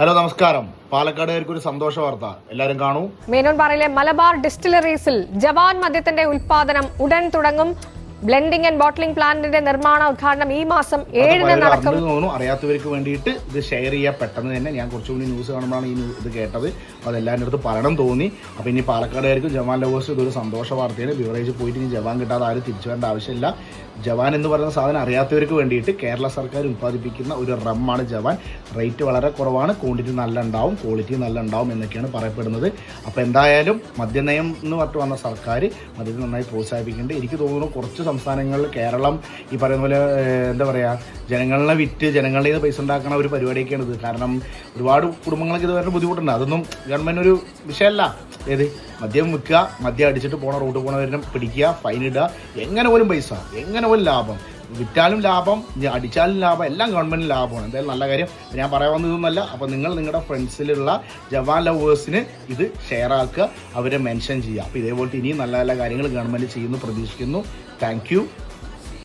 Hello നമസ്കാരം. പാലക്കാടുകാർക്ക് ഒരു സന്തോഷ വാർത്ത, എല്ലാവരും കാണൂ. മേനോൻപാറയിലെ മലബാർ ഡിസ്റ്റിലറീസിൽ ജവാൻ മദ്യത്തിന്റെ ഉൽപാദനം ഉടൻ തുടങ്ങും. ബ്ലെൻഡിംഗ് ആൻഡ് ബോട്ട്ലിംഗ് പ്ലാന്റിന്റെ നിർമ്മാണ ഉദ്ഘാടനം ഈ മാസം 7-ന് നടക്കും. അറിയാത്തവർക്ക് വേണ്ടിയിട്ട് ഇത് ഷെയർ ചെയ്യാൻ പെട്ടെന്ന് തന്നെ ഞാൻ കുറച്ചുകൂടി ന്യൂസ് കാണുമ്പോഴാണ് ഈ ഇത് കേട്ടത്. അപ്പോൾ അതെല്ലാവരുടെ അടുത്ത് പറയണം തോന്നി. അപ്പോൾ ഇനി പാലക്കാടുകാർക്കും ജവാൻ ലവേഴ്സ് ഇതൊരു സന്തോഷ വാർത്തയാണ്. ബിവറേജ് പോയിട്ട് ഇനി ജവാൻ കിട്ടാതെ ആരും തിരിച്ചു വരേണ്ട ആവശ്യമില്ല. ജവാൻ എന്ന് പറയുന്ന സാധനം അറിയാത്തവർക്ക് വേണ്ടിയിട്ട് കേരള സർക്കാർ ഉൽപ്പാദിപ്പിക്കുന്ന ഒരു റമ്മാണ് ജവാൻ. റേറ്റ് വളരെ കുറവാണ്, ക്വാണ്ടിറ്റി നല്ല ഉണ്ടാവും, ക്വാളിറ്റി നല്ല ഉണ്ടാവും എന്നൊക്കെയാണ് പറയപ്പെടുന്നത്. അപ്പോൾ എന്തായാലും മദ്യനയം എന്ന് പറഞ്ഞിട്ട് വന്ന സർക്കാർ മദ്യത്തെ നന്നായി പ്രോത്സാഹിപ്പിക്കുന്നുണ്ട്. എനിക്ക് തോന്നുന്നു കുറച്ച് സംസ്ഥാനങ്ങളിൽ കേരളം ഈ പറയുന്ന പോലെ എന്താ പറയുക, ജനങ്ങളെ വിറ്റ് ജനങ്ങളുടെ ഇത് പൈസ ഉണ്ടാക്കുന്ന ഒരു പരിപാടിയൊക്കെയാണ് ഇത്. കാരണം ഒരുപാട് കുടുംബങ്ങൾക്ക് ഇത് വരുന്ന ബുദ്ധിമുട്ടുണ്ട്. അതൊന്നും ഗവൺമെൻറ് ഒരു വിഷയമല്ല. ഏത് മദ്യം വിൽക്കുക, മദ്യം അടിച്ചിട്ട് പോണ റോഡ് പോണവരെ പിടിക്കുക, ഫൈൻ ഇടുക, എങ്ങനെ പോലും പൈസ, എങ്ങനെ പോലും ലാഭം, വിറ്റാലും ലാഭം, അടിച്ചാലും ലാഭം, എല്ലാം ഗവൺമെൻറ് ലാഭമാണ്. എന്തായാലും നല്ല കാര്യം. ഞാൻ പറയാൻ വന്നതൊന്നുമല്ല. അപ്പോൾ നിങ്ങൾ നിങ്ങളുടെ ഫ്രണ്ട്സിലുള്ള ജവാൻ ലവേഴ്സിന് ഇത് ഷെയർ ആക്കുക, അവരെ മെൻഷൻ ചെയ്യുക. അപ്പോൾ ഇതേപോലത്തെ ഇനിയും നല്ല നല്ല കാര്യങ്ങൾ ഗവൺമെൻറ് ചെയ്യുന്നു പ്രതീക്ഷിക്കുന്നു. Thank you.